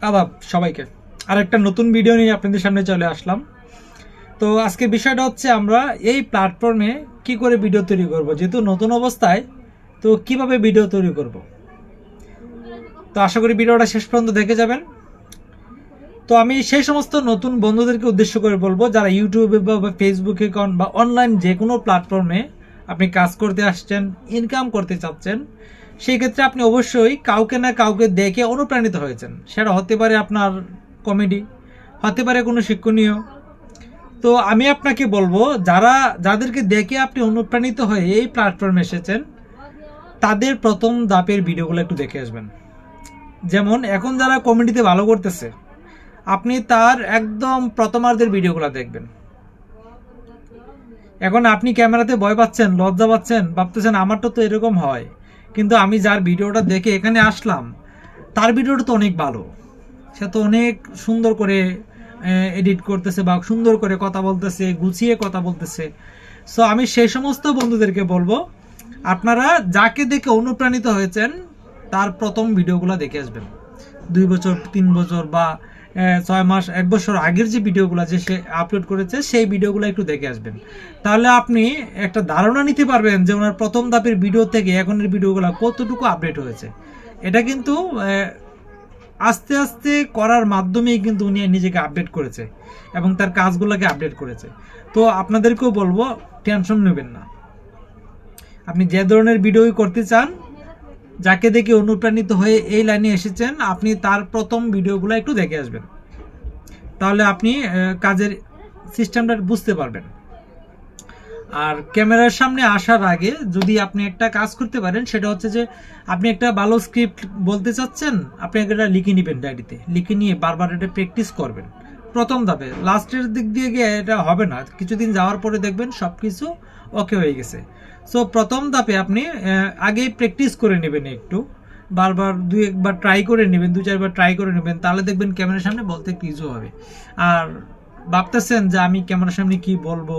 আদাব সবাইকে আরেকটা নতুন ভিডিও নিয়ে আপনাদের সামনে চলে আসলাম। তো আজকে বিষয়টা হচ্ছে আমরা এই প্ল্যাটফর্মে কি করে ভিডিও তৈরি করব, যেহেতু নতুন অবস্থায় তো কিভাবে ভিডিও তৈরি করব। তো আশা করি ভিডিওটা শেষ পর্যন্ত দেখে যাবেন। তো আমি সেই সমস্ত নতুন বন্ধুদেরকে উদ্দেশ্য করে বলবো যারা ইউটিউবে বা ফেসবুকে বা অনলাইন যে কোনো প্ল্যাটফর্মে আপনি কাজ করতে আসছেন, ইনকাম করতে চাচ্ছেন, সেই ক্ষেত্রে আপনি অবশ্যই কাউকে না কাউকে দেখে অনুপ্রাণিত হয়েছেন। সেটা হতে পারে আপনার কমেডি, হতে পারে কোনো শিক্ষণীয়। তো আমি আপনাকে বলবো যাদেরকে দেখে আপনি অনুপ্রাণিত হয়ে এই প্ল্যাটফর্মে এসেছেন, তাদের প্রথম ধাপের ভিডিওগুলো একটু দেখে আসবেন। যেমন এখন যারা কমেডিতে ভালো করতেছে, আপনি তার একদম প্রথমার্ধের ভিডিওগুলো দেখবেন। এখন আপনি ক্যামেরাতে ভয় পাচ্ছেন, লজ্জা পাচ্ছেন, ভাবতেছেন আমারটা তো এরকম হয়, কিন্তু আমি যার ভিডিওটা দেখে এখানে আসলাম তার ভিডিওটা তো অনেক ভালো, সে তো অনেক সুন্দর করে এডিট করতেছে বা সুন্দর করে কথা বলতেছে, গুছিয়ে কথা বলতেছে। সো আমি সেই সমস্ত বন্ধুদেরকে বলবো, আপনারা যাকে দেখে অনুপ্রাণিত হয়েছেন তার প্রথম ভিডিওগুলো দেখে আসবেন। 2 বছর 3 বছর বা 6 মাস 1 বছর আগের যে ভিডিওগুলো যে সে আপলোড করেছে সেই ভিডিওগুলো একটু দেখে আসবেন। তাহলে আপনি একটা ধারণা নিতে পারবেন যে ওনার প্রথম ধাপের ভিডিও থেকে এখনের ভিডিওগুলো কতটুকু আপডেট হয়েছে। এটা কিন্তু আস্তে আস্তে করার মাধ্যমেই কিন্তু উনি নিজেকে আপডেট করেছে এবং তার কাজগুলোকে আপডেট করেছে। তো আপনাদেরকেও বলবো, টেনশন নেবেন না। আপনি যে ধরনের ভিডিওই করতে চান, যাকে দেখে অনুপ্রাণিত হয়ে এই লাইনে এসেছেন, আপনি তার প্রথম ভিডিওগুলো একটু দেখে আসবেন। তাহলে আপনি কাজের সিস্টেমটা বুঝতে পারবেন। আর ক্যামেরার সামনে আসার আগে যদি আপনি একটা কাজ করতে পারেন, সেটা হচ্ছে যে আপনি একটা ভালো স্ক্রিপ্ট বলতে চাচ্ছেন, আপনি এটা লিখে নেবেন, ডায়েরিতে লিখে নিয়ে বারবার এটা প্র্যাকটিস করবেন। প্রথম ধাপে লাস্টের দিক দিয়ে গিয়ে এটা হবে না, কিছুদিন যাওয়ার পরে দেখবেন সব কিছু ওকে হয়ে গেছে। সো প্রথম ধাপে আপনি আগেই প্র্যাকটিস করে নেবেন, একটু বারবার 2-1 বার ট্রাই করে নেবেন, 2-4 বার ট্রাই করে নেবেন, তাহলে দেখবেন ক্যামেরার সামনে বলতে কিছু হবে। আর ভাবতেছেন যে আমি ক্যামেরার সামনে কি বলবো,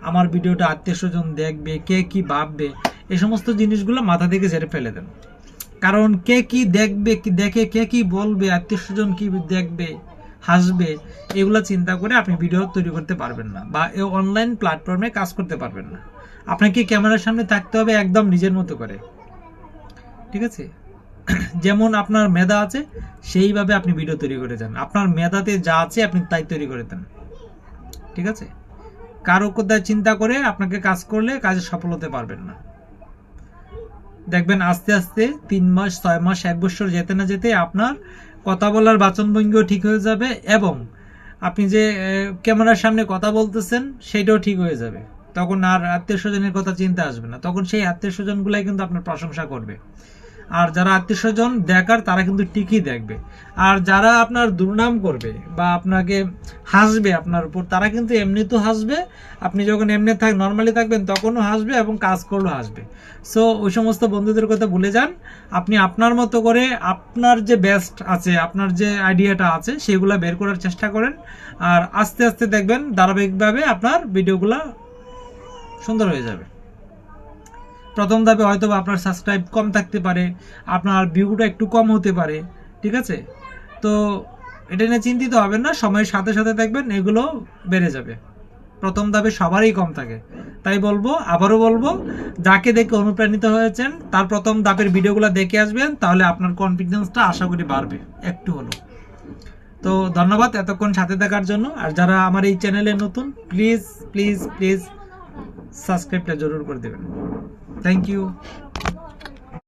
আমার ভিডিওটা আত্মীয় স্বজন দেখবে, কে কি ভাববে, এই সমস্ত জিনিসগুলো মাথা থেকে ঝেড়ে ফেলে দেন। কারণ কে কি দেখবে, কি দেখে কে কি বলবে, আত্মীয় স্বজন কি দেখবে, হাসবে, এগুলো চিন্তা করে আপনি ভিডিও তৈরি করতে পারবেন না বা এই অনলাইন প্ল্যাটফর্মে কাজ করতে পারবেন না। আপনাকে ক্যামেরার সামনে থাকতে হবে একদম নিজের মতো করে, ঠিক আছে? যেমন আপনার মেধা আছে সেইভাবে আপনি ভিডিও তৈরি করে যান, আপনার মেধাতে যা আছে আপনি তাই তৈরি করে দেন, ঠিক আছে? কারো কোথায় চিন্তা করে আপনাকে কাজ করলে কাজে সফল হতে পারবেন না। দেখবেন আস্তে আস্তে 3 মাস 6 মাস 1 বছর যেতে না যেতে আপনার কথা বলার বাচনভঙ্গিও ঠিক হয়ে যাবে এবং আপনি যে ক্যামেরার সামনে কথা বলতেছেন সেটাও ঠিক হয়ে যাবে। তখন আর আত্মীয় স্বজনের কথা চিন্তা আসবে না, তখন সেই আত্মীয় স্বজনগুলাই কিন্তু আপনার প্রশংসা করবে। আর যারা আত্মীয় স্বজন দেখার তারা কিন্তু ঠিকই দেখবে। আর যারা আপনার দুর্নাম করবে বা আপনাকে হাসবে আপনার উপর, তারা কিন্তু এমনি তো হাসবে, আপনি যখন এমনি নর্মালি থাকবেন তখনও হাসবে এবং কাজ করলেও হাসবে। সো ওই সমস্ত বন্ধুদের কথা ভুলে যান, আপনি আপনার মতো করে আপনার যে বেস্ট আছে, আপনার যে আইডিয়াটা আছে সেগুলো বের করার চেষ্টা করেন। আর আস্তে আস্তে দেখবেন ধারাবাহিকভাবে আপনার ভিডিওগুলো সুন্দর হয়ে যাবে। প্রথম ধাপে হয়তো আপনার সাবস্ক্রাইব কম থাকতে পারে, আপনার ভিউটা একটু কম হতে পারে, ঠিক আছে? তো এটা নিয়ে চিন্তিত হবেন না, সময়ের সাথে সাথে দেখবেন এগুলো বেড়ে যাবে। প্রথম ধাপে সবারই কম থাকে, তাই বলবো, আবারও বলবো, যাকে দেখে অনুপ্রাণিত হয়েছেন তার প্রথম ধাপের ভিডিওগুলো দেখে আসবেন, তাহলে আপনার কনফিডেন্সটা আশা করি বাড়বে একটু হলো। তো ধন্যবাদ এতক্ষণ সাথে থাকার জন্য। আর যারা আমার এই চ্যানেলে নতুন, প্লিজ প্লিজ প্লিজ সাবস্ক্রাইবটা জরুর করে দেবেন। Thank you.